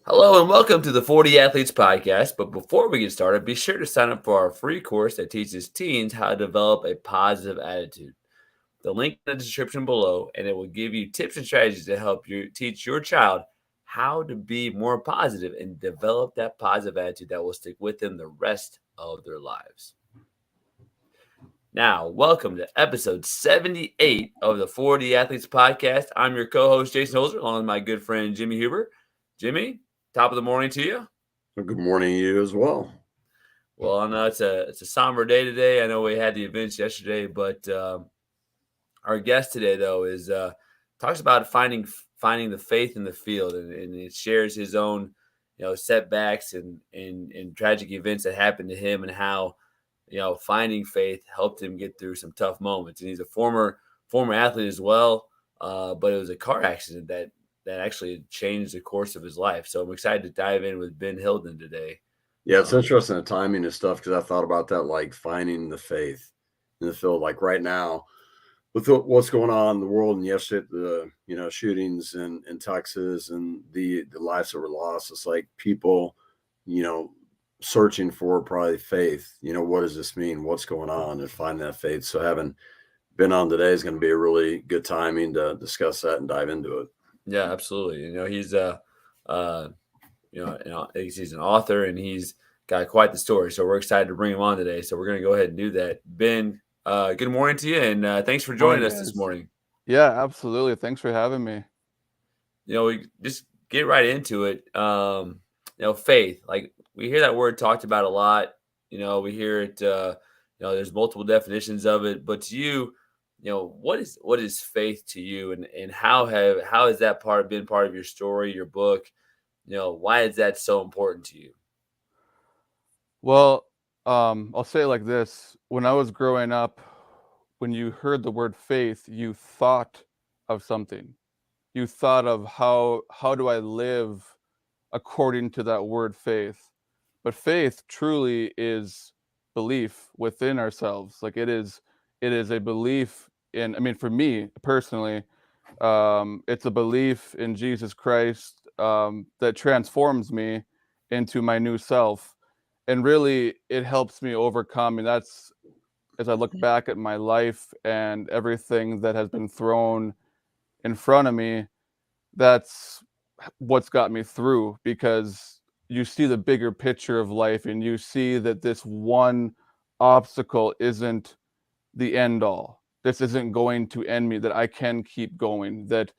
Hello and welcome to the 40 Athletes Podcast. But before we get started, be sure to sign up for our free course that teaches teens how to develop a positive attitude. The link in the description below, and it will give you tips and strategies to help you teach your child how to be more positive and develop that positive attitude that will stick with them the rest of their lives. Now, welcome to episode 78 of the 40 Athletes Podcast. I'm your co host, Jason Holzer, along with my good friend, Jimmy Huber. Jimmy, top of the morning to you. Well, good morning to you as well. Well, I know it's a somber day today. I know we had the events yesterday, but our guest today though is talks about finding the faith in the field, and it shares his own setbacks and tragic events that happened to him, and how finding faith helped him get through some tough moments. And he's a former athlete as well, but it was a car accident that actually changed the course of his life. So I'm excited to dive in with Ben Hylden today. Yeah, it's interesting the timing and stuff because I thought about that, like finding the faith in the field. Like right now, with what's going on in the world, and yesterday the shootings in Texas and the lives that were lost. It's like people, you know, searching for probably faith. What does this mean? What's going on? And finding that faith. So having been on today is going to be a really good timing to discuss that and dive into it. Yeah, absolutely. He's uh, he's an author, and he's got quite the story. So we're excited to bring him on today. So we're going to go ahead and do that. Ben, good morning to you, and thanks for joining Morning, us this guys. morning. Yeah, absolutely. Thanks for having me. We just get right into it. Faith. Like we hear that word talked about a lot. We hear it. There's multiple definitions of it, but to you, what is faith to you, and how has that been part of your story, your book? Why is that so important to you? Well, I'll say it like this. When I was growing up, when you heard the word faith, you thought of something. You thought of how do I live according to that word faith. But faith truly is belief within ourselves. Like it is a belief in, I mean, for me personally, it's a belief in Jesus Christ that transforms me into my new self. And really, it helps me overcome. And that's as I look back at my life and everything that has been thrown in front of me, that's what's got me through, because you see the bigger picture of life and you see that this one obstacle isn't the end all. This isn't going to end me, that I can keep going, that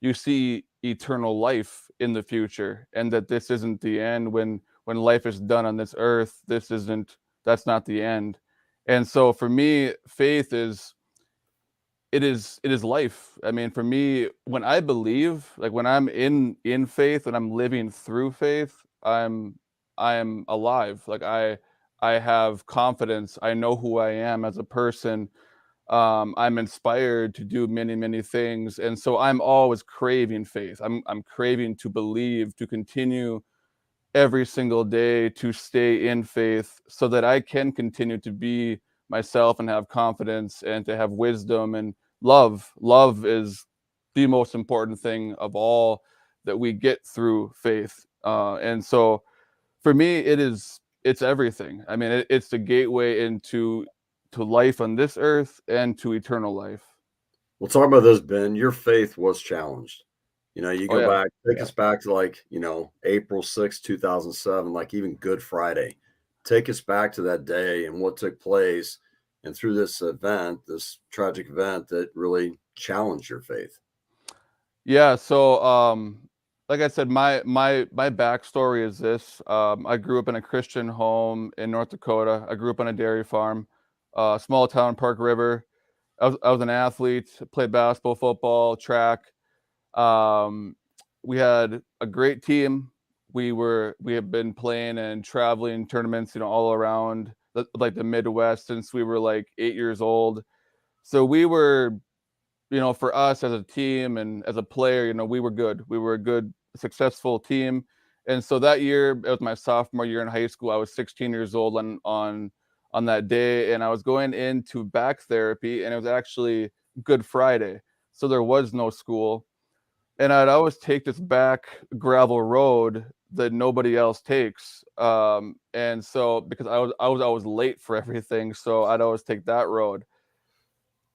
you see eternal life in the future, and that this isn't the end. When life is done on this earth, that's not the end. And so for me, faith is it is life. I mean, for me, when I believe, like when I'm in faith, when I'm living through faith, I'm alive. Like I have confidence. I know who I am as a person. I'm inspired to do many things, and so I'm always craving faith. I'm craving to believe, to continue every single day, to stay in faith, so that I can continue to be myself and have confidence and to have wisdom and love. Love is the most important thing of all that we get through faith. And so for me, it's everything. I mean, it's the gateway into to life on this earth and to eternal life. We'll talk about this, Ben. Your faith was challenged. You Oh go yeah. back, take us back to like, April 6th, 2007, like even Good Friday. Take us back to that day and what took place and through this event, this tragic event that really challenged your faith. Yeah, so like I said, my backstory is this. I grew up in a Christian home in North Dakota. I grew up on a dairy farm, small town, Park River. I was an athlete, played basketball, football, track. Um, we had a great team. We have been playing and traveling tournaments, all around like the Midwest since we were like 8 years old. So we were, for us as a team and as a player, we were good. We were a good, successful team. And so that year, it was my sophomore year in high school. I was 16 years old on that day, and I was going into back therapy, and it was actually Good Friday, so there was no school. and I'd always take this back gravel road that nobody else takes. And so because I was always late for everything, so I'd always take that road.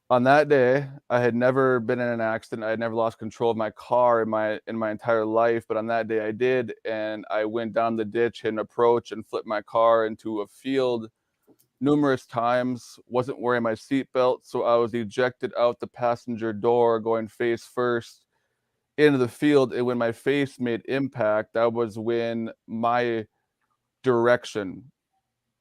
On that day, I had never been in an accident. I had never lost control of my car in my entire life, but on that day I did, and I went down the ditch, hit an approach, and flipped my car into a field numerous times. Wasn't wearing my seatbelt, so I was ejected out the passenger door, going face first into the field. And when my face made impact, that was when my direction,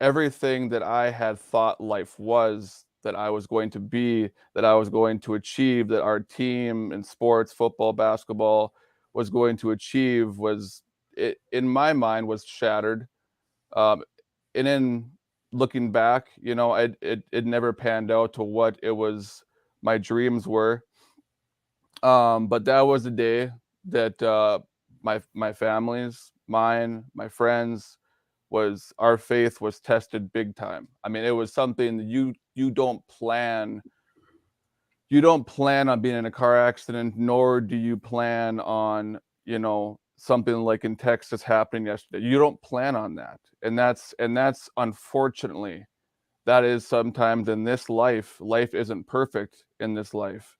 everything that I had thought life was, that I was going to be, that I was going to achieve, that our team in sports, football, basketball was going to achieve, was it, in my mind, was shattered. Um, and in looking back, you know, it never panned out to what it was my dreams were. But that was the day that my family's, mine, my friends, was our faith was tested big time. I mean, it was something that you don't plan. You don't plan on being in a car accident, nor do you plan on, you know, something like in Texas happening yesterday. You don't plan on that, and that's unfortunately, that is sometimes in this life. Life isn't perfect in this life,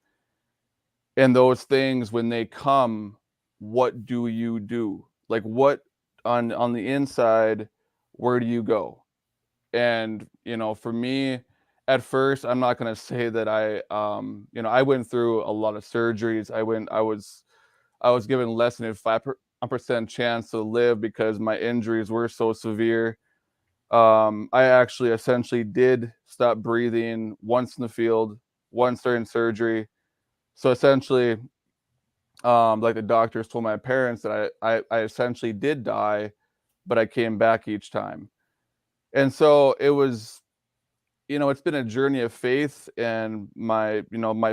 and those things when they come, what do you do? Like, what on the inside, where do you go? And you know, for me, at first, I'm not going to say that I I went through a lot of surgeries. I was given less than a 5% chance to live because my injuries were so severe. I actually essentially did stop breathing once in the field, once during surgery. So essentially, like the doctors told my parents that I essentially did die, but I came back each time. And so it was, you know, it's been a journey of faith, and my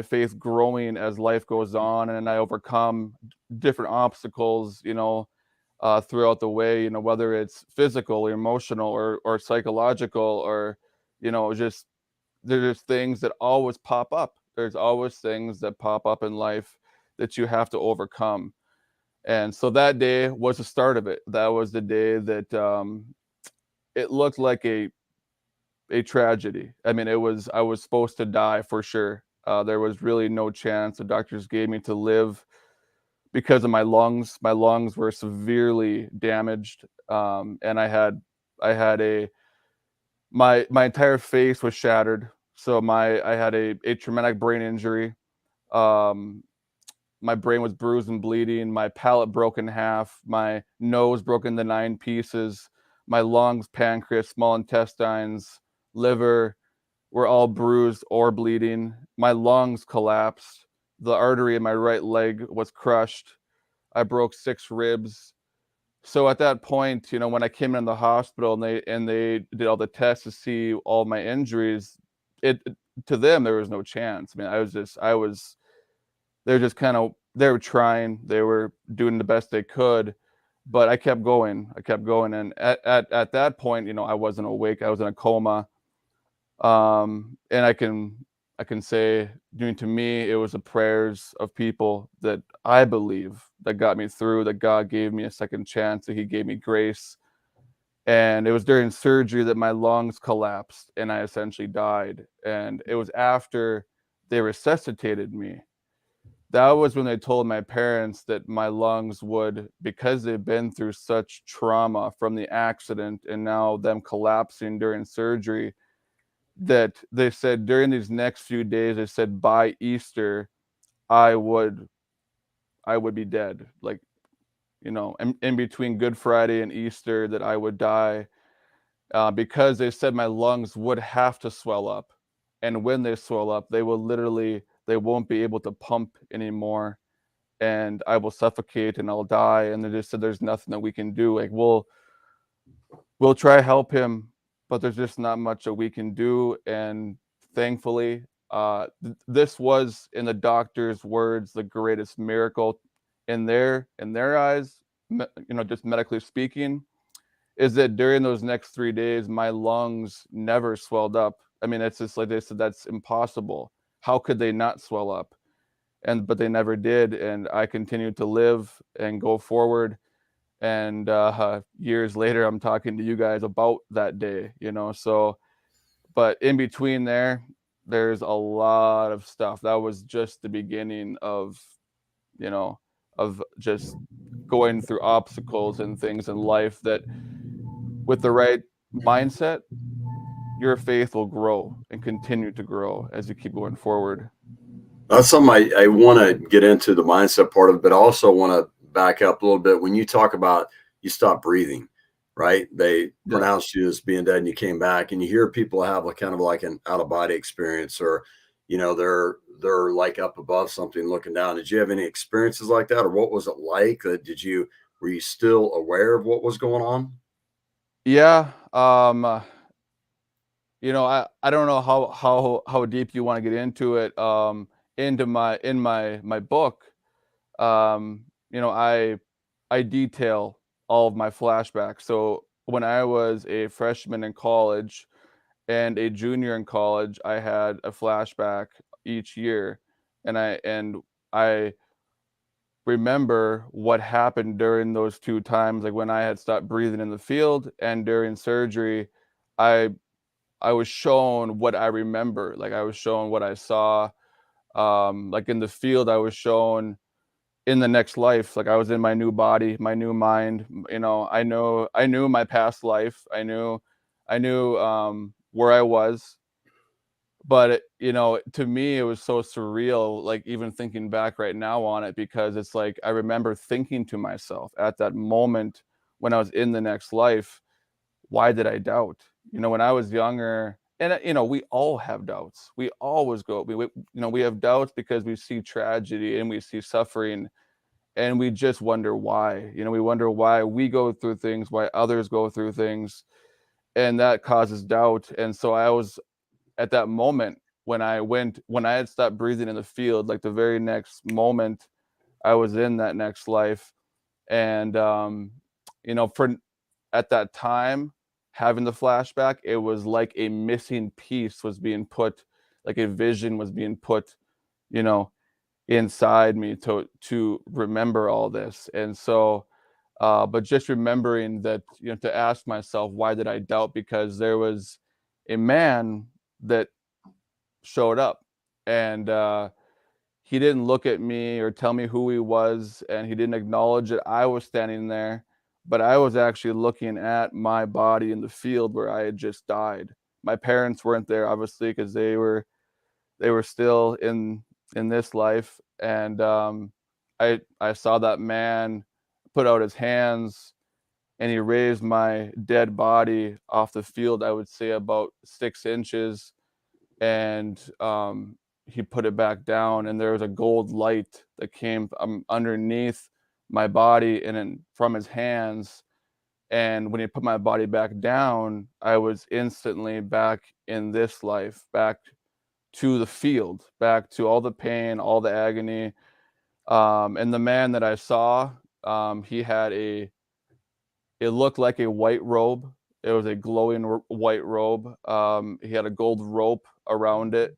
faith growing as life goes on, and I overcome different obstacles, throughout the way, whether it's physical or emotional or psychological, or, just there's things that always pop up. There's always things that pop up in life that you have to overcome. And so that day was the start of it. That was the day that it looked like a tragedy. I mean, I was supposed to die for sure. There was really no chance. The doctors gave me to live because of my lungs. My lungs were severely damaged, and I had my entire face was shattered. So I had a traumatic brain injury. Um, my brain was bruised and bleeding. My palate broke in half. My nose broke into 9 pieces. My lungs, pancreas, small intestines, liver were all bruised or bleeding. My lungs collapsed. The artery in my right leg was crushed. I broke 6 ribs. So at that point, when I came in the hospital and they did all the tests to see all my injuries, to them there was no chance. I mean, they're just kind of, they were trying, they were doing the best they could, but I kept going. And at that point, I wasn't awake. I was in a coma. And I can say, to me, it was the prayers of people that I believe that got me through, that God gave me a second chance, that he gave me grace. And it was during surgery that my lungs collapsed and I essentially died. And it was after they resuscitated me. That was when they told my parents that my lungs would, because they've been through such trauma from the accident and now them collapsing during surgery, that they said during these next few days, they said by Easter, I would be dead. Like, in between Good Friday and Easter, that I would die, because they said my lungs would have to swell up. And when they swell up, they won't be able to pump anymore. And I will suffocate and I'll die. And they just said, there's nothing that we can do. Like, we'll try to help him, but there's just not much that we can do. And thankfully, this was, in the doctor's words, the greatest miracle in their eyes, just medically speaking, is that during those next 3 days, my lungs never swelled up. I mean, it's just like they said, that's impossible. How could they not swell up? but they never did, and I continued to live and go forward. And years later, I'm talking to you guys about that day, so, but in between there's a lot of stuff. That was just the beginning of just going through obstacles and things in life that, with the right mindset, your faith will grow and continue to grow as you keep going forward. That's something I want to get into, the mindset part of it, but I also want to back up a little bit. When you talk about you stop breathing, right? They pronounced you as being dead and you came back, and you hear people have kind of like an out of body experience, or, they're like up above something looking down. Did you have any experiences like that, or what was it like? Were you still aware of what was going on? Yeah. I don't know how deep you want to get into it. Into my book, I detail all of my flashbacks. So when I was a freshman in college and a junior in college, I had a flashback each year, and I remember what happened during those 2 times, like when I had stopped breathing in the field and during surgery. I I was shown what I remember. Like, I was shown what I saw. Like in the field, I was shown in the next life. Like, I was in my new body, my new mind. I knew my past life. I knew where I was. But to me, it was so surreal. Like, even thinking back right now on it, because it's like I remember thinking to myself at that moment when I was in the next life, why did I doubt? When I was younger, and we all have doubts. We always go. We have doubts because we see tragedy and we see suffering, and we just wonder why. We wonder why we go through things, why others go through things, and that causes doubt. And so I was at that moment when I had stopped breathing in the field, like the very next moment, I was in that next life, and for at that time, having the flashback, it was like a missing piece was being put, like a vision was being put, you know, inside me to remember all this. And so, but just remembering that, to ask myself, why did I doubt? Because there was a man that showed up, and he didn't look at me or tell me who he was, and he didn't acknowledge that I was standing there, but I was actually looking at my body in the field where I had just died. My parents weren't there, obviously, because they were still in this life, and I saw that man put out his hands, and he raised my dead body off the field, I would say about 6 inches, and he put it back down, and there was a gold light that came underneath my body and from his hands. And when he put my body back down, I was instantly back in this life, back to the field, back to all the pain, all the agony. And the man that I saw, he had it looked like a white robe. It was a glowing white robe. He had a gold rope around it.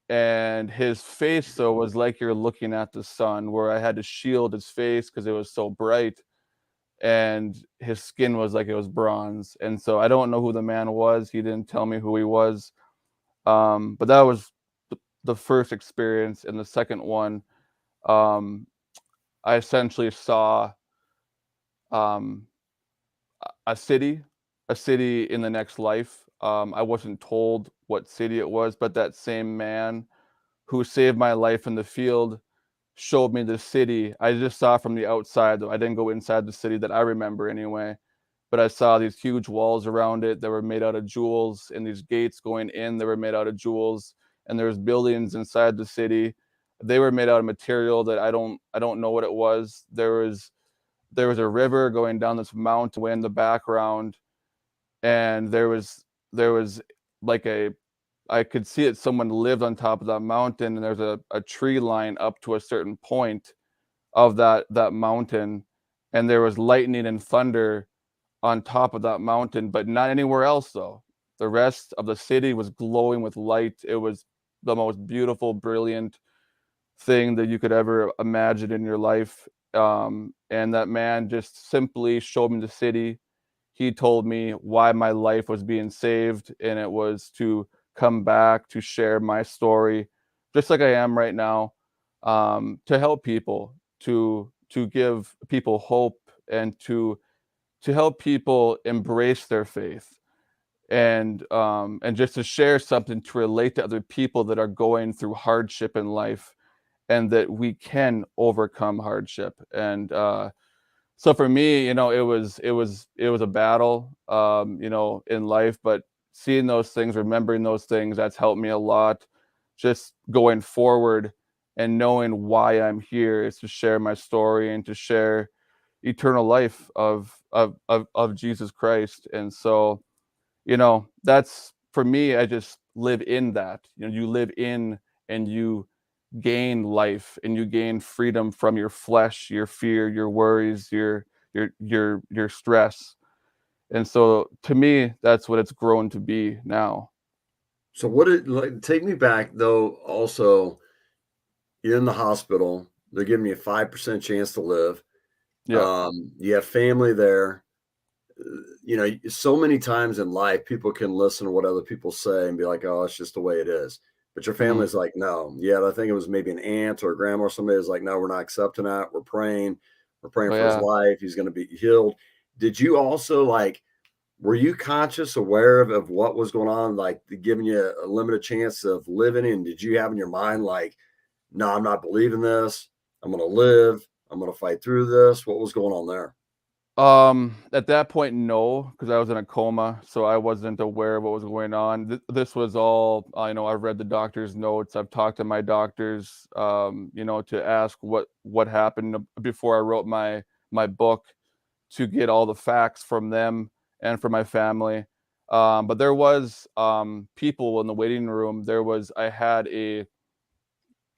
And his face, though, was like you're looking at the sun, where I had to shield his face because it was so bright. And his skin was like it was bronze. And so I don't know who the man was. He didn't tell me who he was. But that was the first experience. And the second one, um, I essentially saw um, a city, in the next life. I wasn't told what city it was, but that same man who saved my life in the field showed me the city. I just saw from the outside, though. I didn't go inside the city that I remember anyway. But I saw these huge walls around it that were made out of jewels, and these gates going in that were made out of jewels, and there's buildings inside the city. They were made out of material that I don't know what it was. There was a river going down this mountain way in the background, and there was like I could see it. Someone lived on top of that mountain, and there's a tree line up to a certain point of that mountain, and there was lightning and thunder on top of that mountain, but not anywhere else though. The rest of the city was glowing with light. It was the most beautiful, brilliant thing that you could ever imagine in your life. And that man just simply showed me the city. He told me why my life was being saved, and it was to come back to share my story, just like I am right now, to help people, to give people hope, and to help people embrace their faith, and just to share something to relate to other people that are going through hardship in life, and that we can overcome hardship. And so for me, it was a battle, in life, but seeing those things, remembering those things, that's helped me a lot. Just going forward and knowing why I'm here is to share my story and to share eternal life of Jesus Christ. And so, that's for me. I just live in that. You live in, and you gain life, and you gain freedom from your flesh, your fear, your worries, your stress. And so to me, that's what it's grown to be now. So what it like take me back though, also you're in the hospital, they're giving you a 5% chance to live. Yeah. You have family there. So many times in life, people can listen to what other people say and be like, oh, it's just the way it is. But your Hmm. family's like, no. Yeah, I think it was maybe an aunt or a grandma or somebody was like, no, we're not accepting that. We're praying. We're praying Oh for his yeah. life. He's going to be healed. Did you also were you conscious, aware of what was going on, like giving you a limited chance of living? And did you have in your mind, like, no, I'm not believing this. I'm going to live. I'm going to fight through this. What was going on there? At that point, no, because I was in a coma, so I wasn't aware of what was going on. This was all, I've read the doctor's notes. I've talked to my doctors, to ask what happened before I wrote my book, to get all the facts from them and from my family. But there was people in the waiting room. I had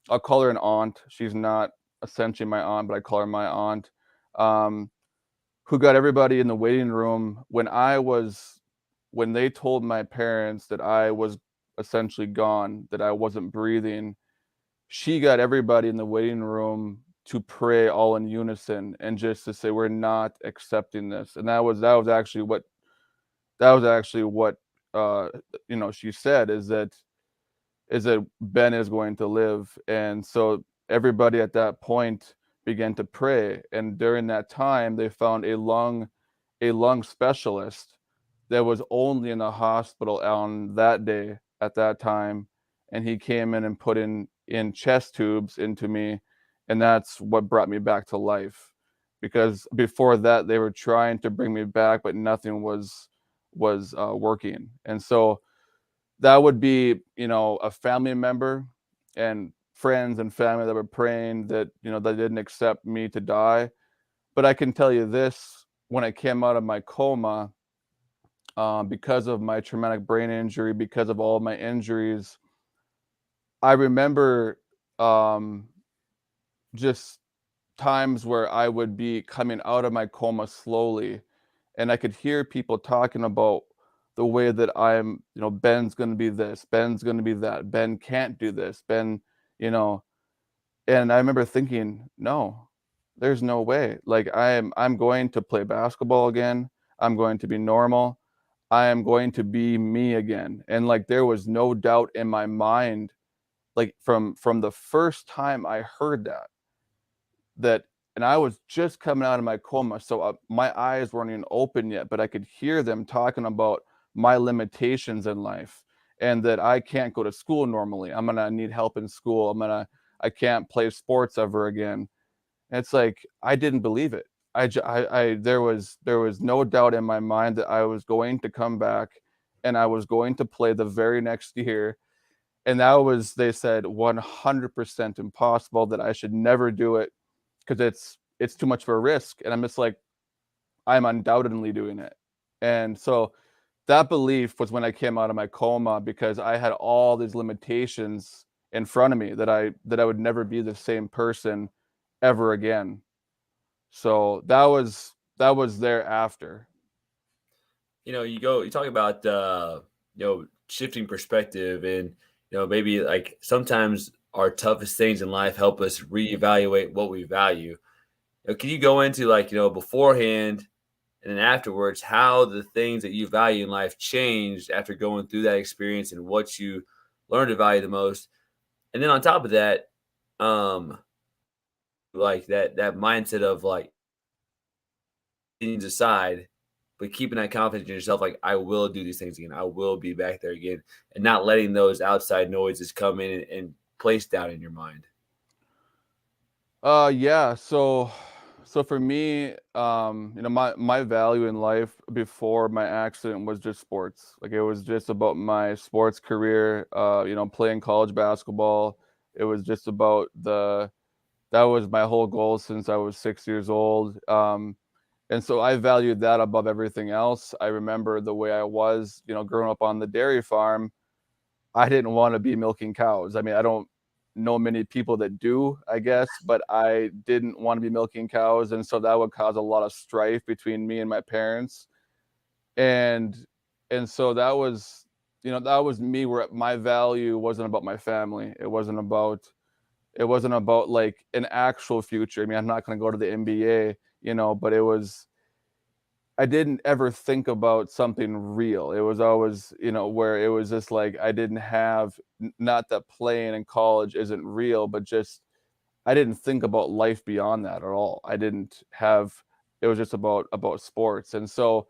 I'll call her an aunt. She's not essentially my aunt, but I call her my aunt. Um, who got everybody in the waiting room when they told my parents that I was essentially gone, that I wasn't breathing. She got everybody in the waiting room to pray all in unison, and just to say, we're not accepting this. And that was actually what uh she said, is that Ben is going to live. And so everybody at that point began to pray. And during that time, they found a lung specialist that was only in the hospital on that day at that time. And he came in and put in chest tubes into me. And that's what brought me back to life. Because before that, they were trying to bring me back, but nothing was working. And so that would be, a family member and friends and family that were praying that, they didn't accept me to die. But I can tell you this: when I came out of my coma, because of my traumatic brain injury, because of all of my injuries, I remember um, just times where I would be coming out of my coma slowly, and I could hear people talking about the way that Ben's going to be this, Ben's going to be that, Ben can't do this, Ben, you know, and I remember thinking, no, there's no way. Like I'm going to play basketball again. I'm going to be normal. I am going to be me again. And like there was no doubt in my mind, like from the first time I heard that and I was just coming out of my coma, so my eyes weren't even open yet, but I could hear them talking about my limitations in life, and that I can't go to school normally. I'm gonna need help in school. I can't play sports ever again. And it's like I didn't believe it. There was no doubt in my mind that I was going to come back, and I was going to play the very next year. And that was, they said, 100% impossible, that I should never do it because it's too much of a risk. And I'm just like, I'm undoubtedly doing it. And so that belief was when I came out of my coma, because I had all these limitations in front of me that I would never be the same person ever again. So that was thereafter. You talk about shifting perspective, and maybe like sometimes our toughest things in life help us reevaluate what we value. Can you go into, like, beforehand and then afterwards, how the things that you value in life changed after going through that experience and what you learned to value the most? And then on top of that, um, like that mindset of like things aside, but keeping that confidence in yourself, like I will do these things again. I will be back there again, and not letting those outside noises come in and place doubt in your mind. Yeah. So for me, my value in life before my accident was just sports. Like it was just about my sports career. Playing college basketball. It was just about that was my whole goal since I was 6 years old. And so I valued that above everything else. I remember the way I was, growing up on the dairy farm. I didn't want to be milking cows. I mean, I don't know many people that do, I guess, but I didn't want to be milking cows. And so that would cause a lot of strife between me and my parents. And and so that was me, where my value wasn't about my family. It wasn't about like an actual future. I mean, I'm not going to go to the NBA, but I didn't ever think about something real. It was always, where it was just like I didn't have, not that playing in college isn't real, but just I didn't think about life beyond that at all. I didn't have, it was just about sports. And so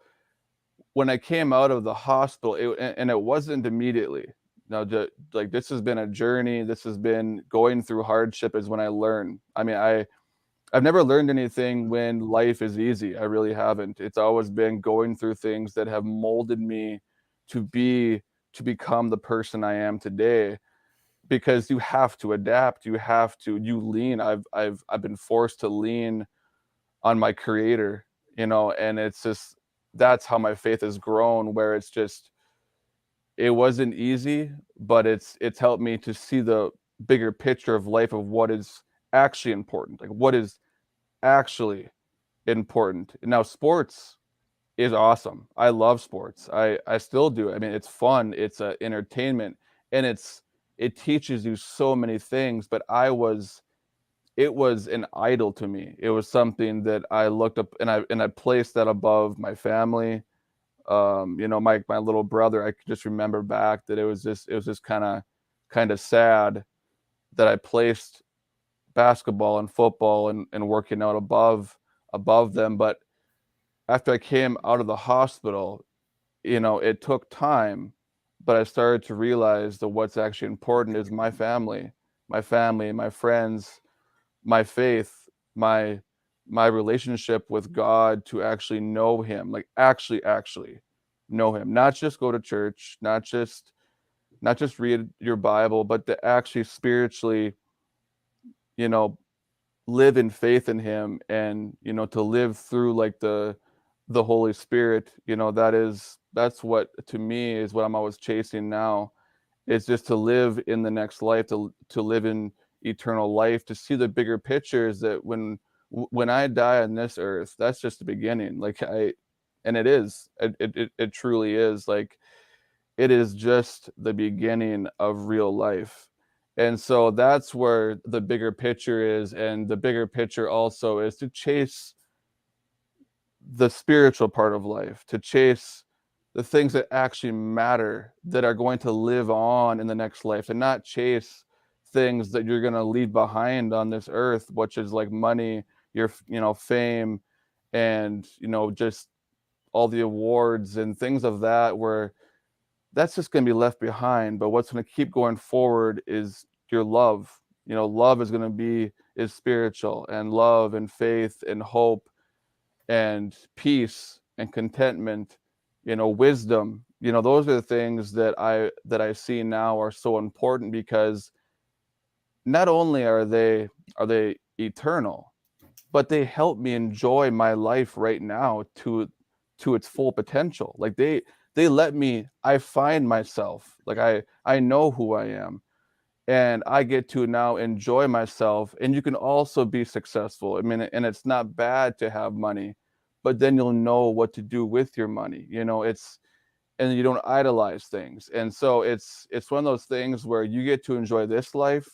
when I came out of the hospital, and it wasn't immediately. Now, like this has been a journey. This has been going through hardship is when I learned. I mean, I've never learned anything when life is easy. I really haven't. It's always been going through things that have molded me to become the person I am today. Because you have to adapt. You lean. I've been forced to lean on my creator, and it's just, that's how my faith has grown, where it wasn't easy, but it's helped me to see the bigger picture of life, of what is actually important. Like what is actually important. Now, sports is awesome. I love sports. I still do. I mean, it's fun. It's a entertainment, and it teaches you so many things. But it was an idol to me. It was something that I looked up, and I placed that above my family. My little brother. I could just remember back that it was just kind of sad that I placed basketball and football and working out above them. But after I came out of the hospital, it took time, but I started to realize that what's actually important is my family, my friends, my faith, my relationship with God, to actually know him, like actually know him, not just go to church, not just read your Bible, but to actually spiritually, you know, live in faith in him, and to live through like the Holy Spirit. That's what, to me, is what I'm always chasing now. It's just to live in the next life, to live in eternal life, to see the bigger pictures, that when I die on this earth, that's just the beginning. And it truly is, like, it is just the beginning of real life. And so that's where the bigger picture is. And the bigger picture also is to chase the spiritual part of life, to chase the things that actually matter, that are going to live on in the next life, and not chase things that you're going to leave behind on this earth, which is like money, your fame, and just all the awards and things of that, where that's just going to be left behind. But what's going to keep going forward is your love. Love is spiritual, and love and faith and hope and peace and contentment, wisdom. Those are the things that I see now are so important, because not only are they eternal, but they help me enjoy my life right now to its full potential. Like they let me, I find myself, like I know who I am, and I get to now enjoy myself. And you can also be successful. I mean, and it's not bad to have money, but then you'll know what to do with your money. And you don't idolize things. And so it's one of those things where you get to enjoy this life,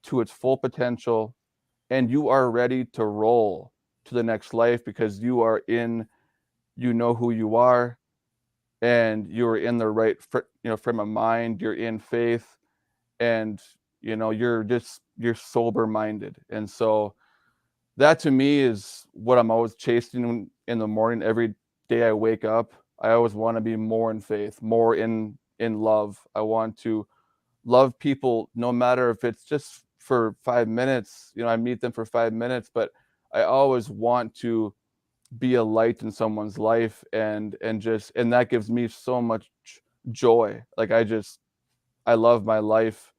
to its full potential, and you are ready to roll to the next life because you know who you are, and you're in the right frame of mind, you're in faith, and you're sober minded. And so that to me is what I'm always chasing in the morning. Every day I wake up, I always want to be more in faith, more in love. I want to love people, no matter if it's just for 5 minutes. I meet them for 5 minutes, but I always want to be a light in someone's life, and that gives me so much joy. Like I love my life,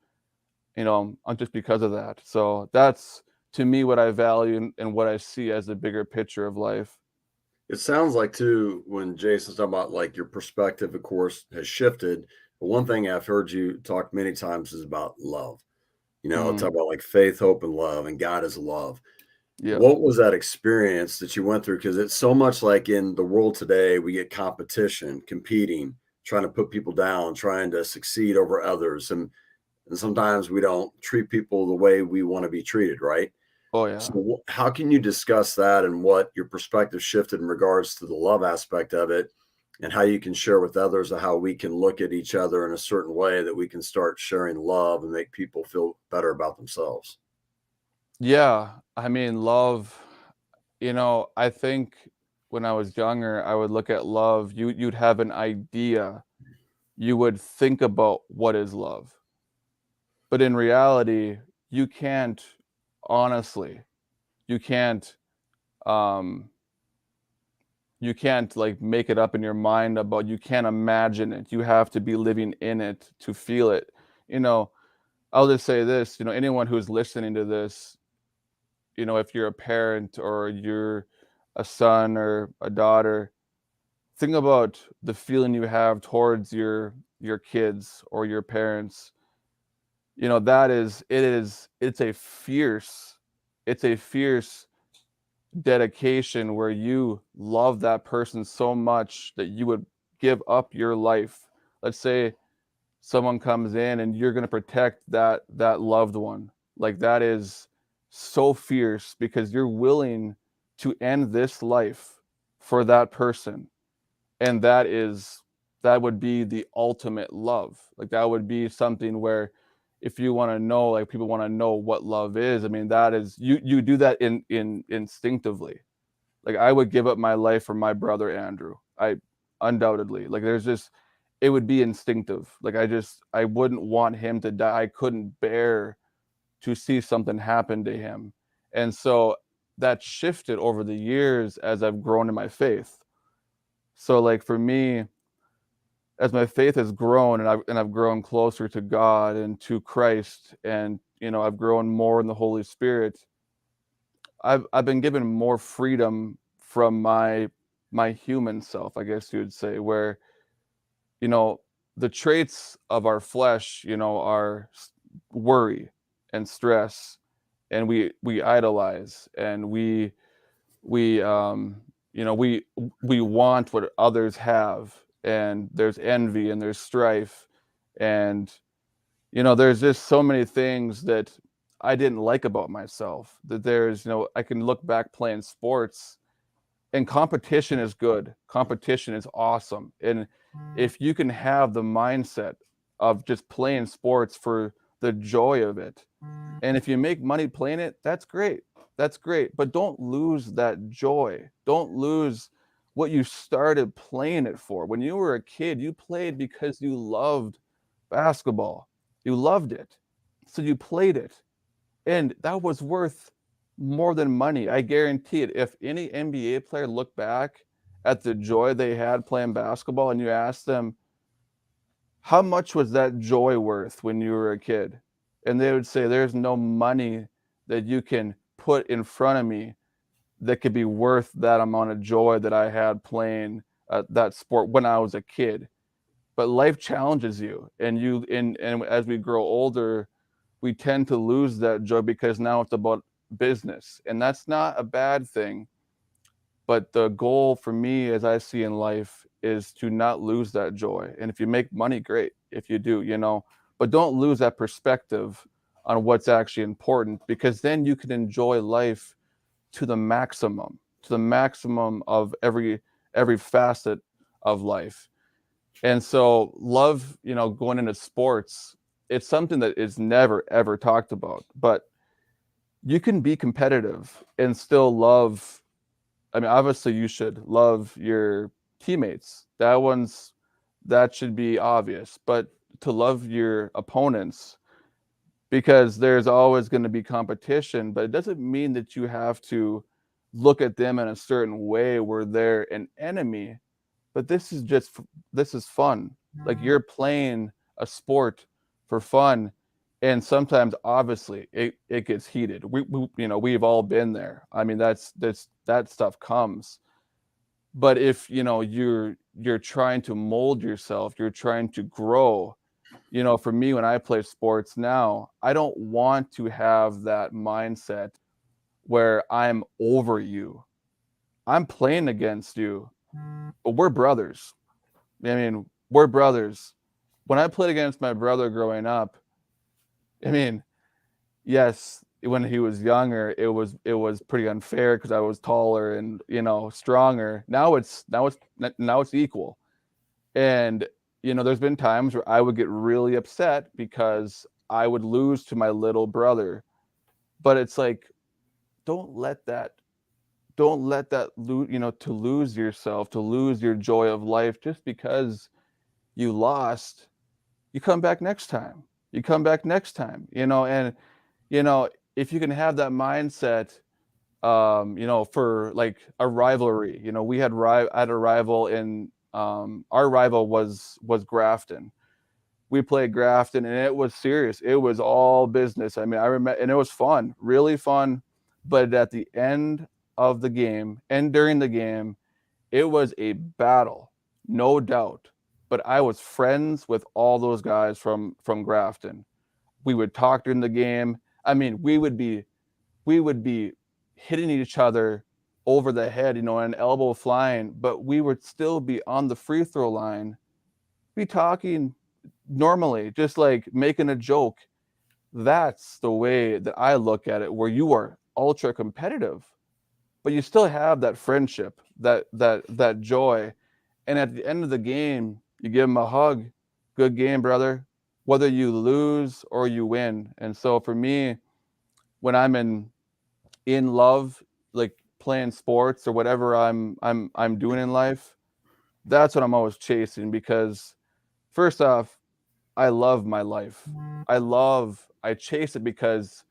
just because of that. So that's, to me, what I value and what I see as the bigger picture of life. It sounds like too, when Jason's talking about like your perspective, of course, has shifted. But one thing I've heard you talk many times is about love. Talk about like faith, hope, and love, and God is love. Yeah. What was that experience that you went through? Because it's so much like in the world today, we get competition, competing, trying to put people down, trying to succeed over others. And sometimes we don't treat people the way we want to be treated, right? Oh yeah. So how can you discuss that and what your perspective shifted in regards to the love aspect of it, and how you can share with others of how we can look at each other in a certain way that we can start sharing love and make people feel better about themselves? Yeah. I mean, love, I think when I was younger, I would look at love, you'd have an idea, you would think about what is love. But in reality, you can't, honestly, you can't um you can't like make it up in your mind about, you can't imagine it. You have to be living in it to feel it. You know, I'll just say this, anyone who's listening to this, if you're a parent or you're a son or a daughter, think about the feeling you have towards your kids or your parents. It's a fierce dedication where you love that person so much that you would give up your life. Let's say someone comes in and you're going to protect that loved one. Like, that is so fierce because you're willing to end this life for that person. And that would be the ultimate love. Like, that would be something where, if you want to know, like, people want to know what love is, I mean, that is, you do that in instinctively. Like, I would give up my life for my brother Andrew. I undoubtedly, like, it would be instinctive. Like, I wouldn't want him to die. I couldn't bear to see something happen to him. And so that shifted over the years as I've grown in my faith. So, like, for me, as my faith has grown and I've grown closer to God and to Christ, and I've grown more in the Holy Spirit, I've been given more freedom from my human self, I guess you would say, where the traits of our flesh, are worry and stress, and we idolize, and we want what others have, and there's envy and there's strife, and there's just so many things that I didn't like about myself. That there's, I can look back playing sports, and competition is good. Competition is awesome. And if you can have the mindset of just playing sports for the joy of it, and if you make money playing it, that's great. That's great. But don't lose that joy. Don't lose what you started playing it for. When you were a kid, you played because you loved basketball. You loved it. So you played it. And that was worth more than money. I guarantee it. If any NBA player looked back at the joy they had playing basketball, and you asked them, how much was that joy worth when you were a kid? And they would say, there's no money that you can put in front of me that could be worth that amount of joy that I had playing that sport when I was a kid. But life challenges you, and as we grow older, we tend to lose that joy because now it's about business, and that's not a bad thing. But the goal for me, as I see in life, is to not lose that joy. And if you make money, great. If you do, but don't lose that perspective on what's actually important, because then you can enjoy life to the maximum of every facet of life. And so love, going into sports, it's something that is never ever talked about, but you can be competitive and still love. I mean, obviously you should love your teammates. That should be obvious, but to love your opponents, because there's always going to be competition, but it doesn't mean that you have to look at them in a certain way where they're an enemy. But this is fun. Like, you're playing a sport for fun, and sometimes obviously it gets heated. We've all been there. I mean, that stuff comes. But if you're trying to mold yourself, you're trying to grow. For me, when I play sports now, I don't want to have that mindset where I'm over you. I'm playing against you, but we're brothers. I mean, we're brothers. When I played against my brother growing up, I mean, yes, when he was younger, it was pretty unfair because I was taller and stronger. Now it's equal. And there's been times where I would get really upset because I would lose to my little brother. But it's like, don't let that to lose yourself, to lose your joy of life just because you lost. You come back next time. And if you can have that mindset, for like a rivalry. I had a rival in, our rival was Grafton. We played Grafton, and it was serious. It was all business. I mean, I remember, and it was fun, really fun. But at the end of the game and during the game, it was a battle, no doubt. But I was friends with all those guys from Grafton. We would talk during the game. I mean, we would be hitting each other over the head, an elbow flying, but we would still be on the free throw line, be talking normally, just like making a joke. That's the way that I look at it, where you are ultra competitive, but you still have that friendship, that joy. And at the end of the game, you give them a hug. Good game, brother, whether you lose or you win. And so for me, when I'm in love, like playing sports or whatever I'm doing in life, that's what I'm always chasing, because first off, I love my life. I chase it because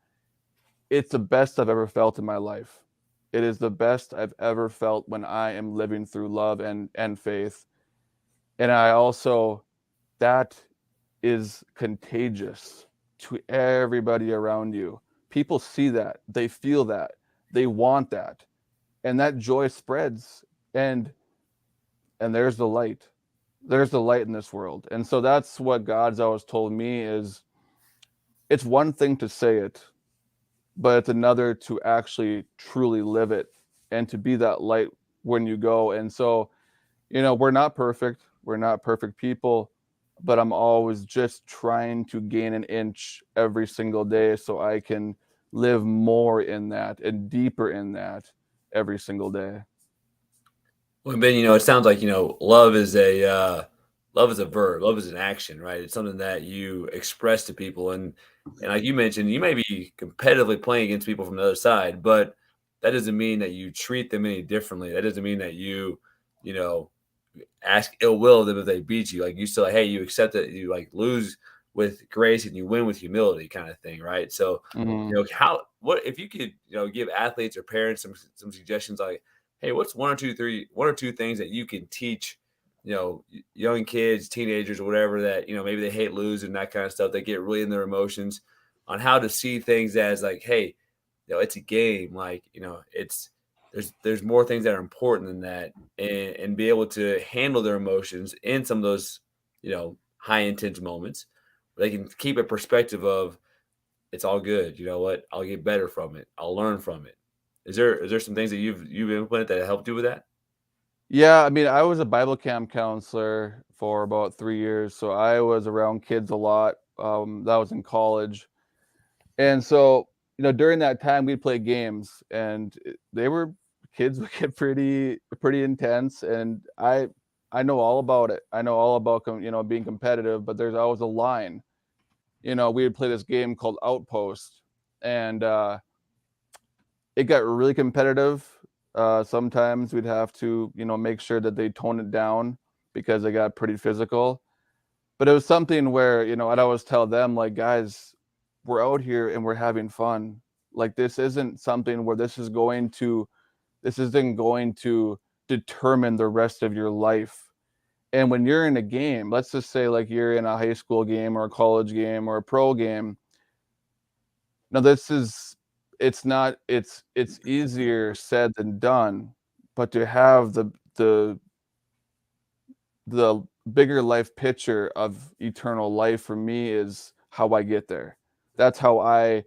it's the best I've ever felt in my life. It is the best I've ever felt when I am living through love and faith. And I also, that is contagious to everybody around you. People see that, they feel that, they want that, and that joy spreads. And there's the light. There's the light in this world. And so that's what God's always told me is, it's one thing to say it, but it's another to actually truly live it and to be that light when you go. And so, we're not perfect. We're not perfect people, but I'm always just trying to gain an inch every single day so I can live more in that and deeper in that every single day. Well, Ben, it sounds like, love is a verb, love is an action, right? It's something that you express to people. And like you mentioned, you may be competitively playing against people from the other side, but that doesn't mean that you treat them any differently. That doesn't mean that you know, ask ill will of them if they beat you. Like, you still, hey, you accept that you like lose with grace and you win with humility, kind of thing, right? So, Mm-hmm. what if you could, give athletes or parents some suggestions, like, hey, what's one or two things that you can teach, young kids, teenagers, or whatever, that, maybe they hate losing, that kind of stuff. They get really in their emotions, on how to see things as like, hey, it's a game. Like, there's more things that are important than that, and be able to handle their emotions in some of those, high intense moments. They can keep a perspective of, it's all good. You know what? I'll get better from it. I'll learn from it. Is there some things that you've implemented that helped you with that? Yeah, I mean, I was a Bible camp counselor for about 3 years, so I was around kids a lot. That was in college, And so, during that time we'd play games, and kids would get pretty intense, and I know all about it. I know all about being competitive, but there's always a line. We would play this game called Outpost, and it got really competitive. Sometimes we'd have to, make sure that they tone it down because it got pretty physical. But it was something where, I'd always tell them, like, guys, we're out here and we're having fun. Like, this isn't something where this isn't going to determine the rest of your life. And when you're in a game, let's just say like you're in a high school game or a college game or a pro game. Now it's easier said than done, but to have the bigger life picture of eternal life for me is how I get there. That's how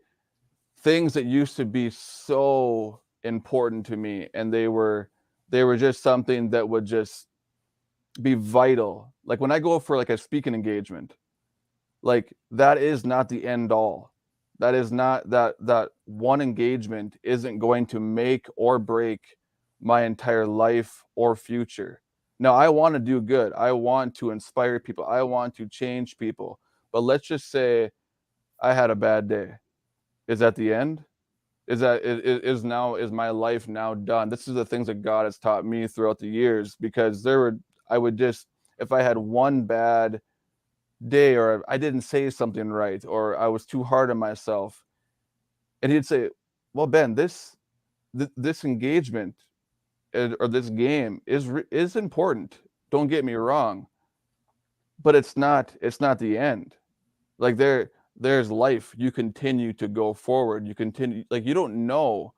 things that used to be so important to me, and they were just something that would just be vital. Like when I go for like a speaking engagement, like that is not the end all. That is not that one engagement isn't going to make or break my entire life or future. Now, I want to do good. I want to inspire people. I want to change people. But let's just say I had a bad day. Is that the end? Is my life now done? This is the things that God has taught me throughout the years, because I would just, if I had one bad day or I didn't say something right or I was too hard on myself, and he'd say, well, Ben, this engagement or this game is important, don't get me wrong, but it's not the end. Like there's life. You continue to go forward. You don't know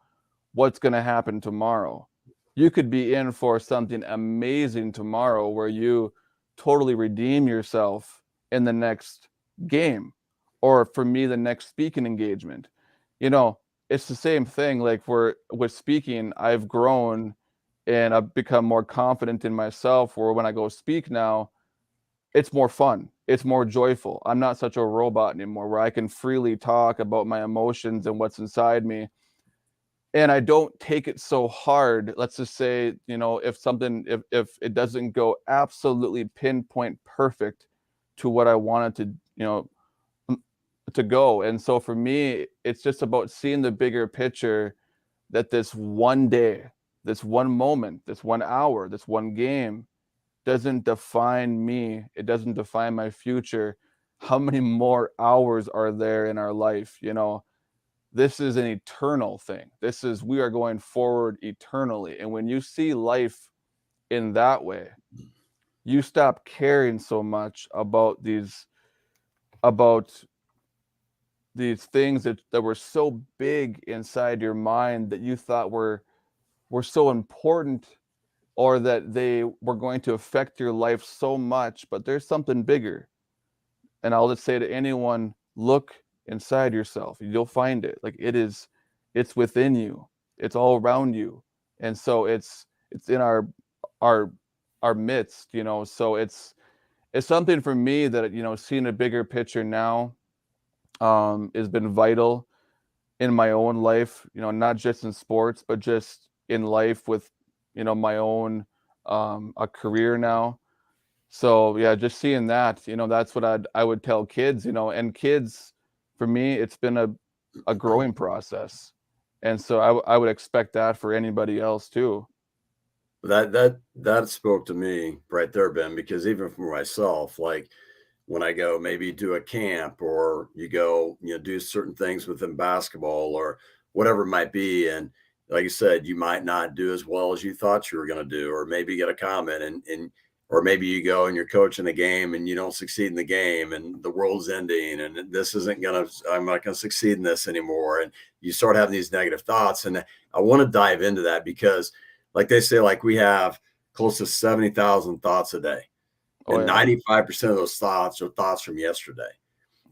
what's going to happen tomorrow. You could be in for something amazing tomorrow where you totally redeem yourself in the next game, or for me, the next speaking engagement. It's the same thing. Like with speaking, I've grown and I've become more confident in myself, where when I go speak now, it's more fun. It's more joyful. I'm not such a robot anymore, where I can freely talk about my emotions and what's inside me. And I don't take it so hard. Let's just say, if it doesn't go absolutely pinpoint perfect to what I wanted to, to go. And so for me, it's just about seeing the bigger picture, that this one day, this one moment, this 1 hour, this one game doesn't define me. It doesn't define my future. How many more hours are there in our life? This is an eternal thing. We are going forward eternally. And when you see life in that way, you stop caring so much about these things that were so big inside your mind, that you thought were so important, or that they were going to affect your life so much. But there's something bigger. And I'll just say to anyone, look inside yourself. You'll find it. Like it's within you. It's all around you. And so it's in our midst, so it's something for me that, seeing a bigger picture now has been vital in my own life, not just in sports, but just in life with, my own a career now. So yeah, just seeing that, that's what I would tell kids, and kids, for me, it's been a growing process. And so I would expect that for anybody else too. That spoke to me right there, Ben, because even for myself, like when I go maybe do a camp, or you go, do certain things within basketball or whatever it might be. And like you said, you might not do as well as you thought you were going to do, or maybe get a comment or maybe you go and you're coaching a game and you don't succeed in the game, and the world's ending, and I'm not going to succeed in this anymore. And you start having these negative thoughts. And I want to dive into that because, like they say, like we have close to 70,000 thoughts a day. Oh, And yeah. 95% of those thoughts are thoughts from yesterday.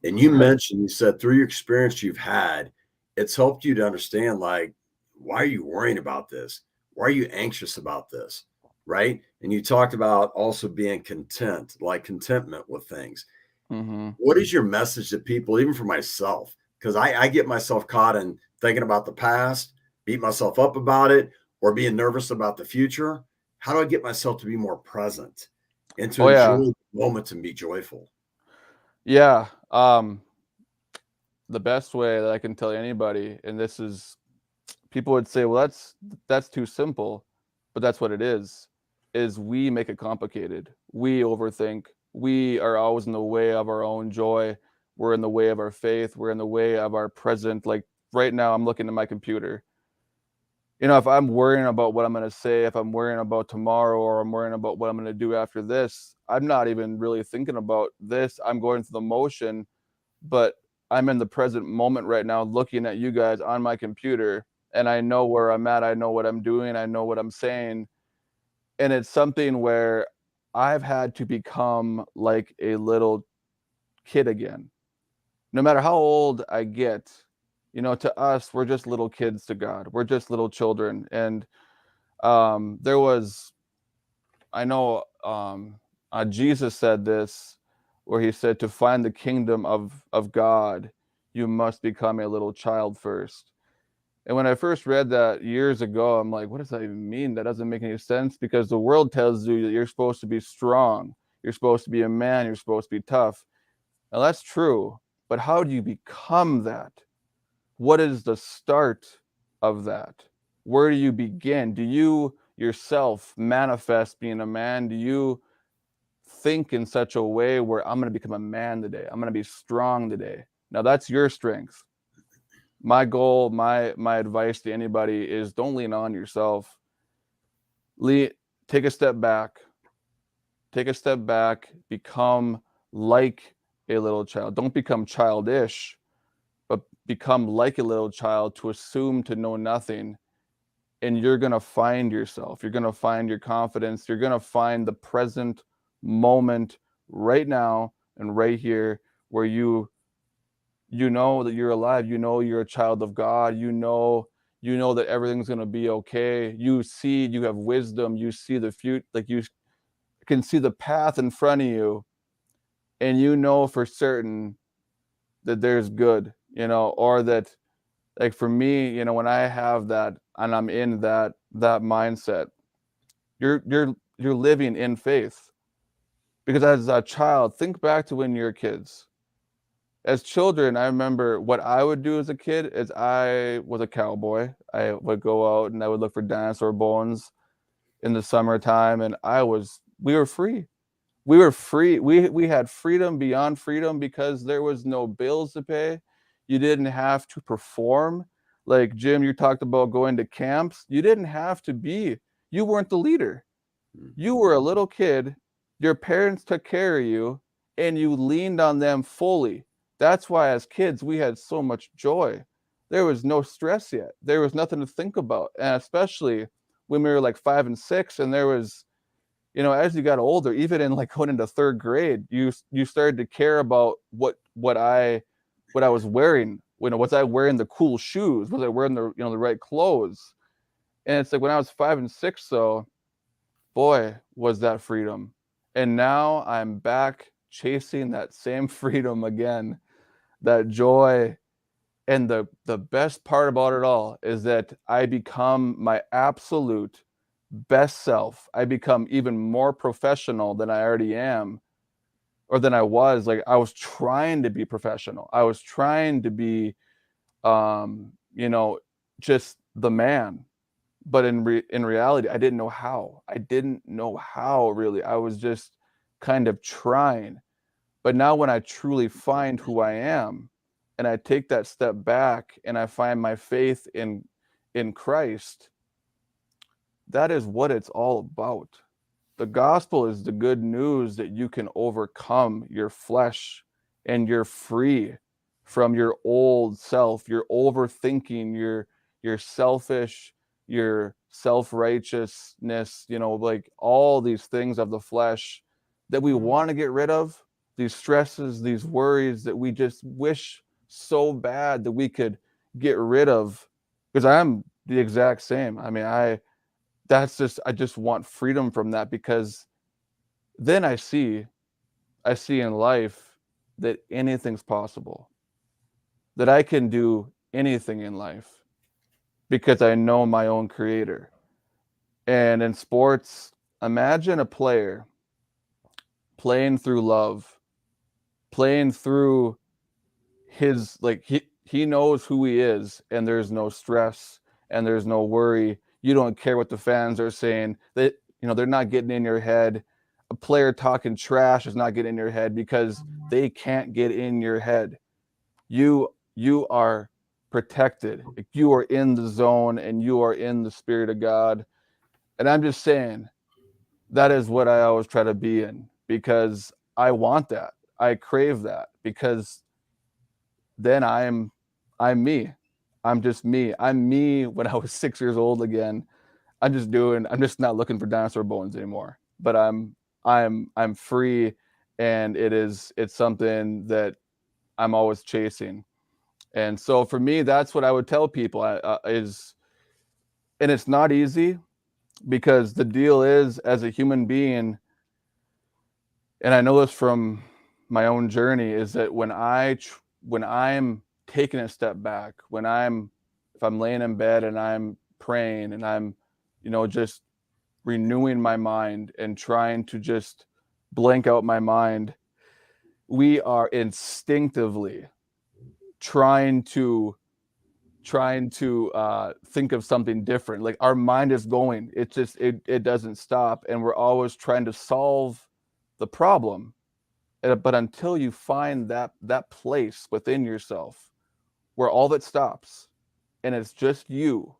And you said through your experience you've had, it's helped you to understand, like, why are you worrying about this? Why are you anxious about this? Right. And you talked about also being content, like contentment with things. Mm-hmm. What is your message to people, even for myself, because I get myself caught in thinking about the past, beat myself up about it, or being nervous about the future. How do I get myself to be more present and to Oh yeah. enjoy the moment and be joyful? Yeah. The best way that I can tell anybody, and this is, people would say, well, that's too simple, but that's what it is we make it complicated. We overthink. We are always in the way of our own joy. We're in the way of our faith. We're in the way of our present. Like right now, I'm looking at my computer. You know, if I'm worrying about what I'm going to say, if I'm worrying about tomorrow, or I'm worrying about what I'm going to do after this, I'm not even really thinking about this. I'm going through the motion, but I'm in the present moment right now looking at you guys on my computer, and I know where I'm at. I know what I'm doing. I know what I'm saying. And it's something where I've had to become like a little kid again. No matter how old I get, you know, to us, we're just little kids to God. We're just little children. And there was, I know Jesus said this, where he said, to find the kingdom of God, you must become a little child first. And when I first read that years ago, I'm like, what does that even mean? That doesn't make any sense, because the world tells you that you're supposed to be strong. You're supposed to be a man. You're supposed to be tough. Now that's true. But how do you become that? What is the start of that? Where do you begin? Do you yourself manifest being a man? Do you think in such a way where I'm going to become a man today? I'm going to be strong today. Now that's your strength. My goal, my advice to anybody is, don't lean on yourself. Take a step back. Take a step back. Become like a little child. Don't become childish, but become like a little child, to assume to know nothing. And you're going to find yourself. You're going to find your confidence. You're going to find the present moment right now and right here, where you know that you're alive. You know you're a child of God. You know that everything's going to be okay. You have wisdom. You see the future. Like, you can see the path in front of you, and you know for certain that there's good, you know, or that, like for me, you know, when I have that and I'm in that mindset, you're living in faith. Because as a child, think back to when you're kids. As children, I remember what I would do as a kid is, I was a cowboy. I would go out and I would look for dinosaur bones in the summertime, and we were free. We were free. We had freedom beyond freedom, because there was no bills to pay. You didn't have to perform. Like Jim, you talked about going to camps. You didn't have to be. You weren't the leader. You were a little kid. Your parents took care of you, and you leaned on them fully. That's why as kids we had so much joy. There was no stress yet. There was nothing to think about. And especially when we were like 5 and 6, and there was, you know, as you got older, even in like going into third grade, you started to care about what I was wearing. You know, was I wearing the cool shoes? Was I wearing the, you know, the right clothes? And it's like when I was 5 and 6, so boy, was that freedom. And now I'm back chasing that same freedom again, that joy. And the best part about it all is that I become my absolute best self. I become even more professional than I already am, or than I was. Like, I was trying to be professional. I was trying to be, you know, just the man. But in reality, I didn't know how. I didn't know how, really. I was just kind of trying. But now when I truly find who I am, and I take that step back and I find my faith in Christ, that is what it's all about. The gospel is the good news that you can overcome your flesh, and you're free from your old self, your overthinking, your selfish, your self-righteousness, you know, like all these things of the flesh that we want to get rid of, these stresses, these worries that we just wish so bad that we could get rid of. Because I'm the exact same. I mean, I just want freedom from that, because then I see in life that anything's possible. that I can do anything in life because I know my own creator. And in sports, imagine a player playing through love, playing through his, like, he knows who he is, and there's no stress and there's no worry. You don't care what the fans are saying. That, they're not getting in your head. A player talking trash is not getting in your head because they can't get in your head. You are protected. You are in the zone and you are in the Spirit of God. And I'm just saying, that is what I always try to be in, because I want that. I crave that, because then I'm me. I'm just me. I'm me when I was 6 years old again. I'm just not looking for dinosaur bones anymore. But I'm free, and it's something that I'm always chasing. And so for me, that's what I would tell people is, and it's not easy, because the deal is, as a human being, and I know this from my own journey, is that when I'm taking a step back, if I'm laying in bed and I'm praying and I'm, just renewing my mind and trying to just blank out my mind, we are instinctively trying to think of something different. Like, our mind is going, it doesn't stop, and we're always trying to solve the problem. But until you find that place within yourself where all that stops and it's just you,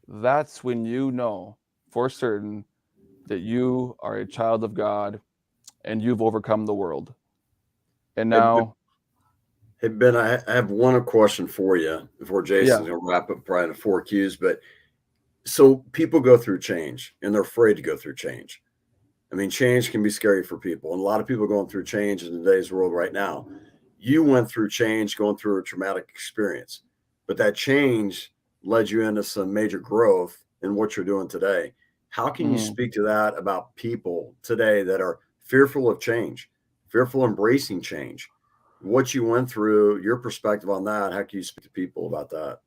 that's when you know for certain that you are a child of God and you've overcome the world. And now, Hey, Ben, I have one question for you before Jason's yeah, going to wrap up probably in 4 Qs. But so people go through change and they're afraid to go through change. I mean, change can be scary for people. And a lot of people are going through change in today's world right now. You went through change, going through a traumatic experience, but that change led you into some major growth in what you're doing today. How can you speak to that about people today that are fearful of change, fearful of embracing change? What you went through, your perspective on that, how can you speak to people about that?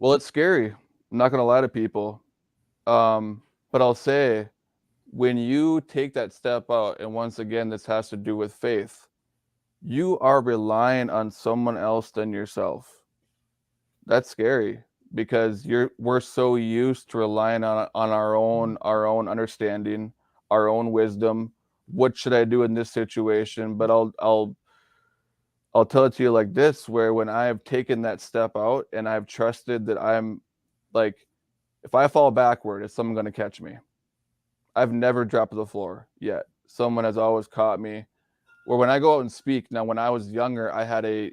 well, it's scary. I'm not going to lie to people. But I'll say, when you take that step out, and once again, this has to do with faith, you are relying on someone else than yourself. That's scary, because we're so used to relying on our own understanding, our own wisdom. What should I do in this situation? But I'll tell it to you like this, where when I have taken that step out and I've trusted that I'm, like, if I fall backward, is someone going to catch me? I've never dropped to the floor yet. Someone has always caught me. Or when I go out and speak, now when I was younger, I had a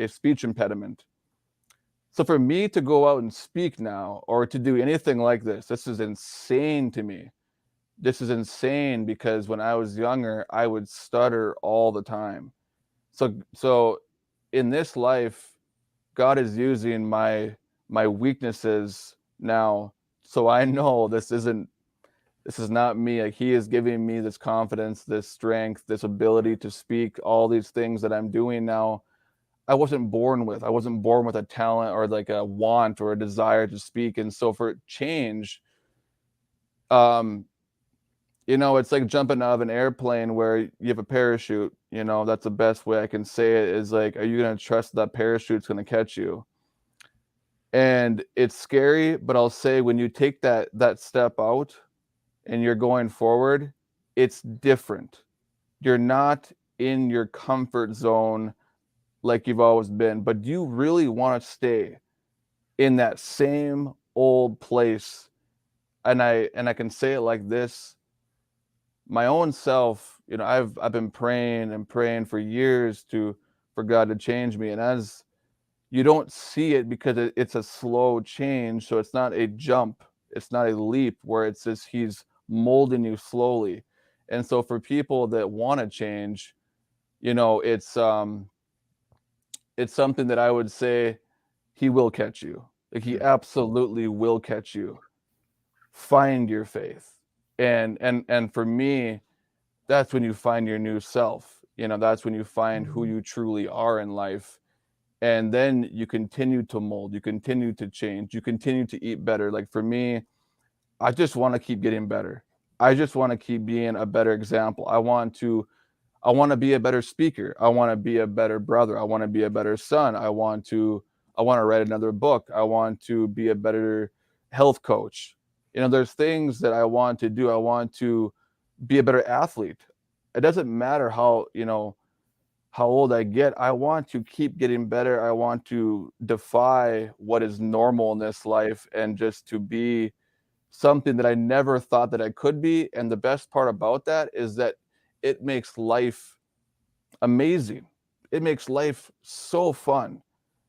speech impediment. So for me to go out and speak now, or to do anything like this is insane to me. This is insane, because when I was younger, I would stutter all the time. So in this life, God is using my weaknesses now. So I know this is not me. Like, he is giving me this confidence, this strength, this ability to speak all these things that I'm doing now. I wasn't born with a talent or like a want or a desire to speak. And so for change, it's like jumping out of an airplane where you have a parachute. That's the best way I can say it, is like, are you going to trust that parachute's going to catch you? And it's scary, but I'll say, when you take that step out and you're going forward, it's different. You're not in your comfort zone like you've always been, but you really want to stay in that same old place. And I can say it like this: my own self, I've been praying and praying for years for God to change me. And as you don't see it, because it's a slow change, so it's not a jump, it's not a leap, where it's just he's molding you slowly. And so for people that want to change, it's something that I would say, he will catch you. Like, he absolutely will catch you. Find your faith. And for me, that's when you find your new self. that's when you find who you truly are in life. And then you continue to mold, you continue to change, you continue to eat better. Like for me, I just want to keep getting better. I just want to keep being a better example. I want to be a better speaker. I want to be a better brother. I want to be a better son. I want to write another book. I want to be a better health coach. There's things that I want to do. I want to be a better athlete. It doesn't matter how old I get. I want to keep getting better. I want to defy what is normal in this life and just to be something that I never thought that I could be. And the best part about that is that it makes life amazing. It makes life so fun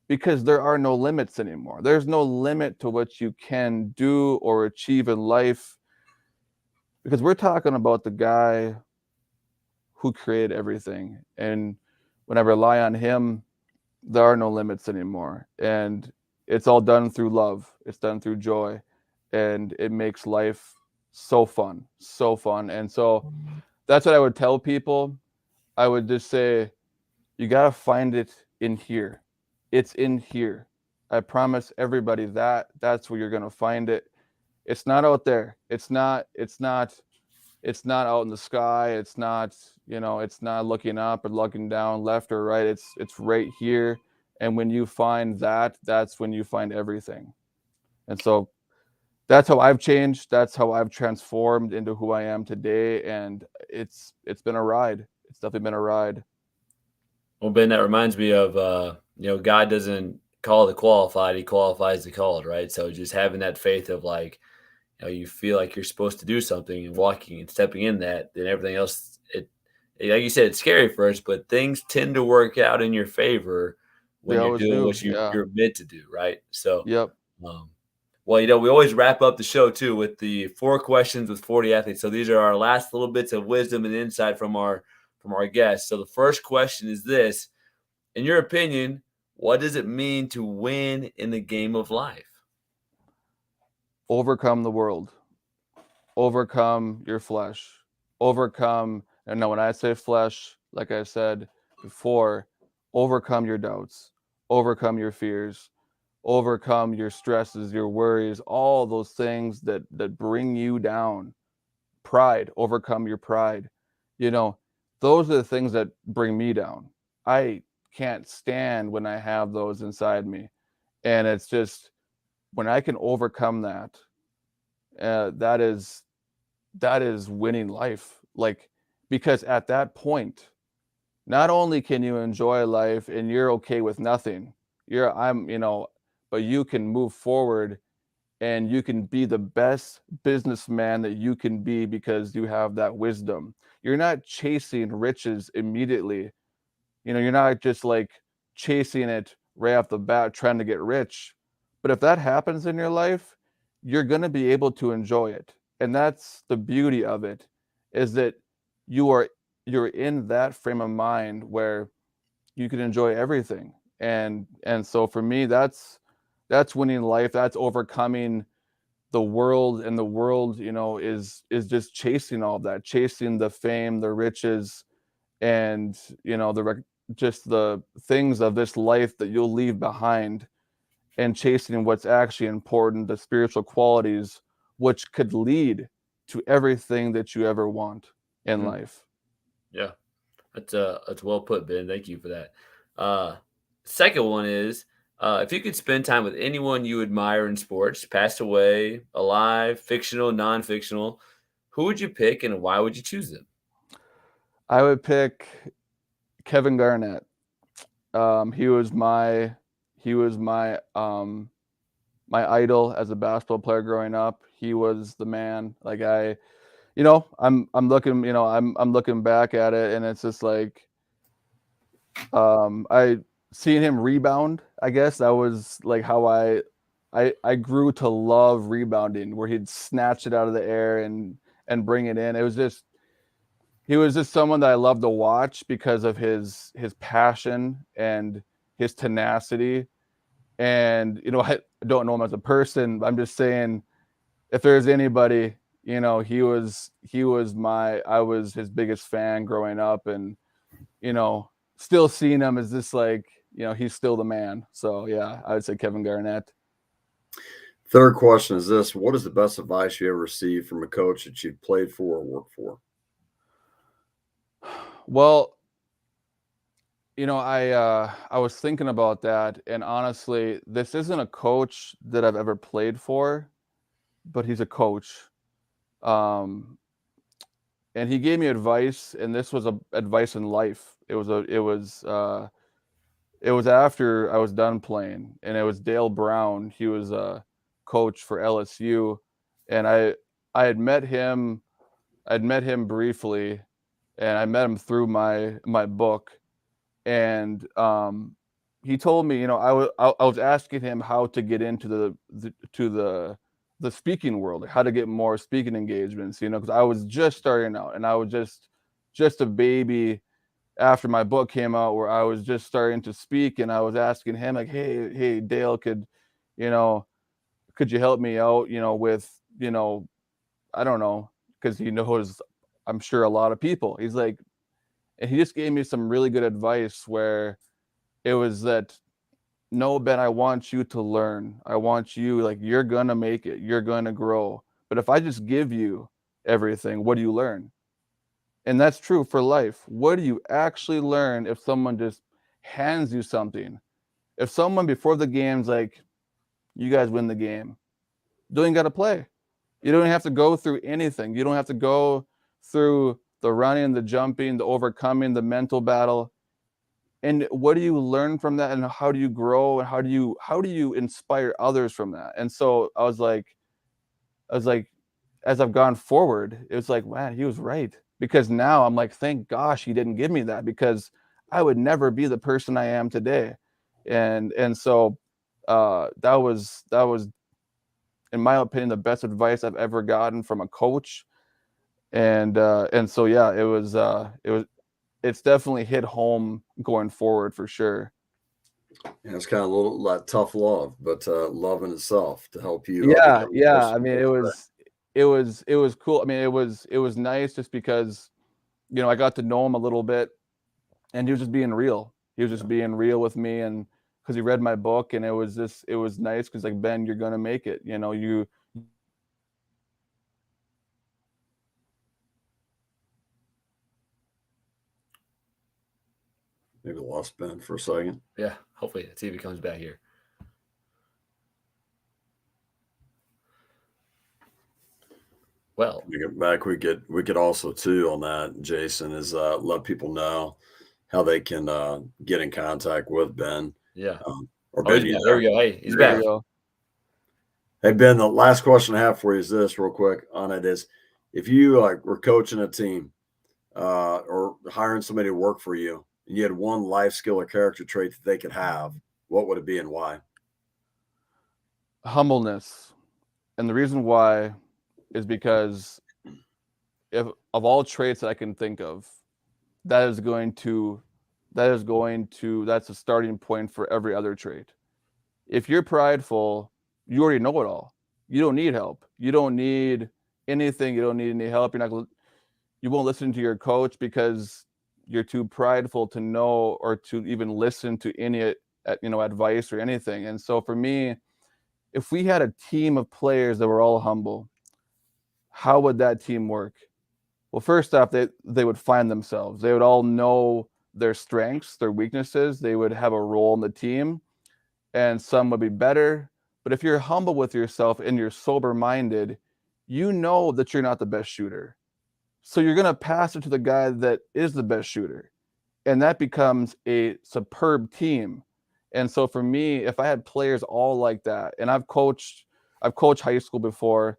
because there are no limits anymore. There's no limit to what you can do or achieve in life, because we're talking about the guy who created everything. And when I rely on him, there are no limits anymore. And it's all done through love. It's done through joy. And it makes life so fun, so fun. And so that's what I would tell people. I would just say, you got to find it in here. It's in here. I promise everybody that's where you're going to find it. It's not out there. It's not out in the sky. It's not looking up or looking down, left or right. It's right here. And when you find that, that's when you find everything. And so that's how I've changed. That's how I've transformed into who I am today. And it's been a ride. It's definitely been a ride. Well, Ben, that reminds me of, God doesn't call the qualified, he qualifies the called, right? So just having that faith of like, you feel like you're supposed to do something and walking and stepping in that, then everything else, like you said, it's scary first, but things tend to work out in your favor when They you're always doing do. what Yeah. you're meant to do, right? So, Yep. well, we always wrap up the show too with the 4 questions with 40 athletes. So these are our last little bits of wisdom and insight from our guests. So the first question is this: in your opinion, what does it mean to win in the game of life? Overcome the world. Overcome your flesh. Overcome, and no, when I say flesh, like I said before, overcome your doubts, overcome your fears, overcome your stresses, your worries, all those things that bring you down. Pride, overcome your pride. Those are the things that bring me down. I can't stand when I have those inside me. And it's just when I can overcome that, that is winning life. Like, because at that point, not only can you enjoy life and you're okay with nothing, but you can move forward and you can be the best businessman that you can be because you have that wisdom. You're not chasing riches immediately. You're not just like chasing it right off the bat, trying to get rich. But if that happens in your life, you're going to be able to enjoy it. And that's the beauty of it, is that you're in that frame of mind where you can enjoy everything. And so for me, that's winning life. That's overcoming the world. And the world, is just chasing all of that, chasing the fame, the riches, and just the things of this life that you'll leave behind, and chasing what's actually important, the spiritual qualities, which could lead to everything that you ever want in life. Yeah, that's well put, Ben. Thank you for that. Second one is, if you could spend time with anyone you admire in sports, passed away, alive, fictional, non-fictional, who would you pick and why would you choose them? I would pick Kevin Garnett. He was my my idol as a basketball player growing up. He was the man. Like I'm looking back at it, and it's just like, I seen him rebound. I guess that was like how I grew to love rebounding, where he'd snatch it out of the air and bring it in. He was just someone that I loved to watch because of his passion and his tenacity. And I don't know him as a person. I'm just saying, if there's anybody, I was his biggest fan growing up. And still seeing him as this, like, he's still the man. So yeah, I would say Kevin Garnett. Third question is this: what is the best advice you ever received from a coach that you played for or worked for? Well, I was thinking about that, and honestly, this isn't a coach that I've ever played for, but he's a coach. Um, and he gave me advice, and this was advice in life. It was after I was done playing, and it was Dale Brown. He was a coach for LSU, and I had met him. I'd met him briefly, and I met him through my book. And he told me, I was asking him how to get into the speaking world, how to get more speaking engagements, because I was just starting out, and I was just a baby after my book came out, where I was just starting to speak. And I was asking him, like, hey Dale, could you help me out, with, I don't know, because he knows, I'm sure, a lot of people. He's like, and he just gave me some really good advice, where it was that, no, Ben, I want you to learn. I want you, like, you're going to make it. You're going to grow. But if I just give you everything, what do you learn? And that's true for life. What do you actually learn if someone just hands you something? If someone before the game's like, you guys win the game, you don't even got to play. You don't have to go through anything. You don't have to go through the running, the jumping, the overcoming, the mental battle. And what do you learn from that? And how do you grow? And how do you inspire others from that? And so I was like, as I've gone forward, it was like, man, he was right. Because now I'm like, thank gosh he didn't give me that, because I would never be the person I am today. And so that was, in my opinion, the best advice I've ever gotten from a coach. And so yeah, it's definitely hit home going forward for sure. Yeah, it's kind of a little like tough love, but love in itself to help you. Yeah, become the yeah. person I mean, you are today. it was cool. I mean, it was nice just because, I got to know him a little bit, and he was just being real. He was just being real with me, and because he read my book, and it was nice, because, like, Ben, you're gonna make it. You Maybe lost Ben for a second. Yeah, hopefully the TV comes back here. Well, We get back. We could also too on that, Jason, is let people know how they can get in contact with Ben. yeah. Or Oh, Ben, he's you back. There there? we go. Hey, he's There there back. you go. Hey Ben, the last question I have for you is this, real quick on it is, if you were coaching a team or hiring somebody to work for you, and you had one life skill or character trait that they could have, what would it be and why? Humbleness. And the reason why is because, if of all traits that I can think of, that's a starting point for every other trait. If you're prideful, you already know it all. You don't need help. You don't need anything. You don't need any help. You won't listen to your coach because you're too prideful to know or to even listen to any advice or anything. And so for me, if we had a team of players that were all humble, how would that team work? Well, first off, they would find themselves. They would all know their strengths, their weaknesses. They would have a role in the team, and some would be better. But if you're humble with yourself and you're sober-minded, you know that you're not the best shooter. So you're going to pass it to the guy that is the best shooter. And that becomes a superb team. And so for me, if I had players all like that, and I've coached high school before,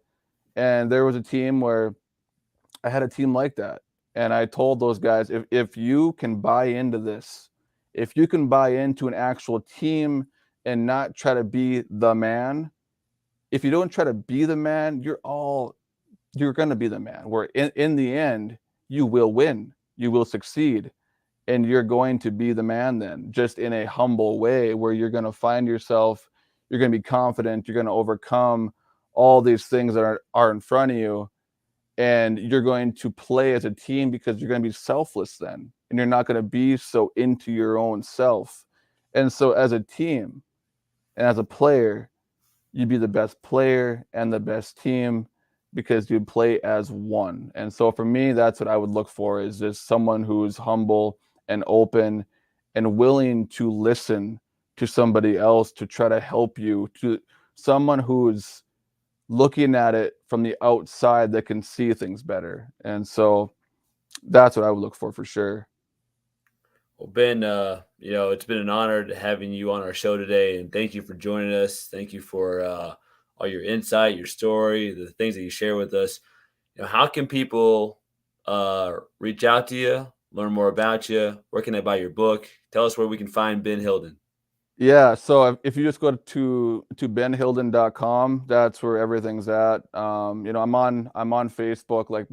and there was a team where I had a team like that. And I told those guys, if you can buy into this, if you can buy into an actual team and not try to be the man, if you don't try to be the man, you're going to be the man, where in the end, you will win, you will succeed, and you're going to be the man then, just in a humble way, where you're going to find yourself, you're going to be confident, you're going to overcome all these things that are in front of you, and you're going to play as a team because you're going to be selfless then. and you're not going to be so into your own self. And so as a team and as a player, you'd be the best player and the best team because you play as one. And so for me, that's what I would look for, is just someone who's humble and open and willing to listen to somebody else to try to help you, to someone who's looking at it from the outside that can see things better. And so that's what I would look for sure. Well, Ben, it's been an honor having you on our show today, and thank you for joining us. Thank you for all your insight, your story, the things that you share with us. How can people reach out to you, learn more about you? Where can they buy your book? Tell us where we can find Ben Hylden. Yeah, so if you just go to benhylden.com, that's where everything's at. I'm on Facebook, like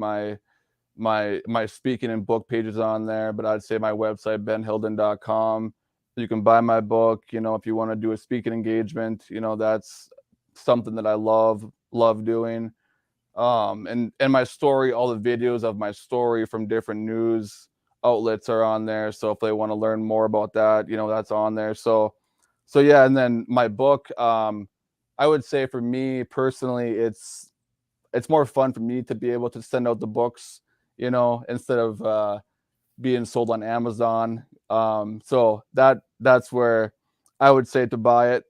my speaking and book page is on there, but I'd say my website, benhylden.com. You can buy my book. If you want to do a speaking engagement, that's something that I love doing. And my story, all the videos of my story from different news outlets are on there. So if they want to learn more about that, that's on there. So yeah, and then my book, I would say for me personally, it's more fun for me to be able to send out the books, instead of being sold on Amazon. So that's where I would say to buy it.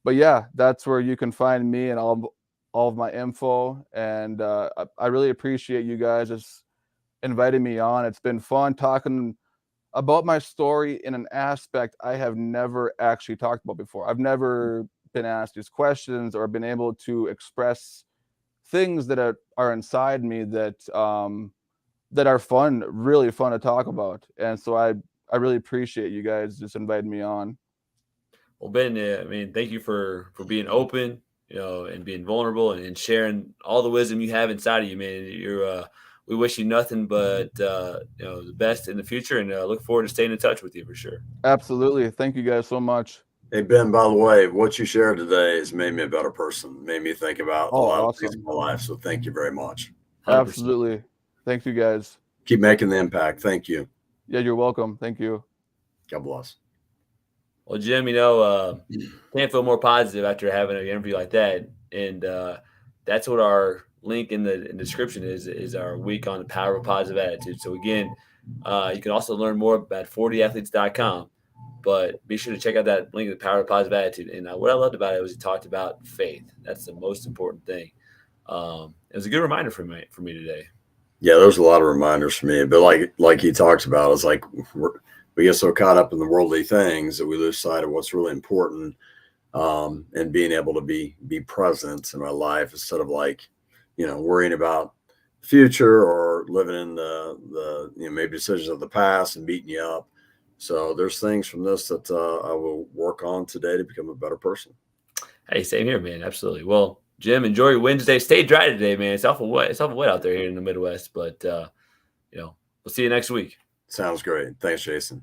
But yeah, that's where you can find me and all of my info. And I really appreciate you guys just inviting me on. It's been fun talking about my story in an aspect I have never actually talked about before. I've never been asked these questions or been able to express things that are inside me that are fun, really fun to talk about. And so I really appreciate you guys just inviting me on. Well, Ben, thank you for being open, and being vulnerable and sharing all the wisdom you have inside of you, man. We wish you nothing but the best in the future, and look forward to staying in touch with you for sure. Absolutely. Thank you guys so much. Hey, Ben, by the way, what you shared today has made me a better person, made me think about a lot of things in my life. So thank you very much. 100%. Absolutely. Thank you guys. Keep making the impact. Thank you. Yeah, you're welcome. Thank you. God bless. Well, Jim, can't feel more positive after having an interview like that. And that's what our link in the description is our week on the power of a positive attitude. So again, you can also learn more about 40athletes.com, but be sure to check out that link, the power of positive attitude. And what I loved about it was he talked about faith. That's the most important thing. It was a good reminder for me today. Yeah, there's a lot of reminders for me, but like he talks about, it's like we get so caught up in the worldly things that we lose sight of what's really important, and being able to be present in my life instead of worrying about the future or living in the maybe decisions of the past and beating you up. So there's things from this that I will work on today to become a better person. Hey, same here, man. Absolutely. Well, Jim, enjoy your Wednesday. Stay dry today, man. It's awful wet. It's awful wet out there here in the Midwest, but we'll see you next week. Sounds great. Thanks, Jason.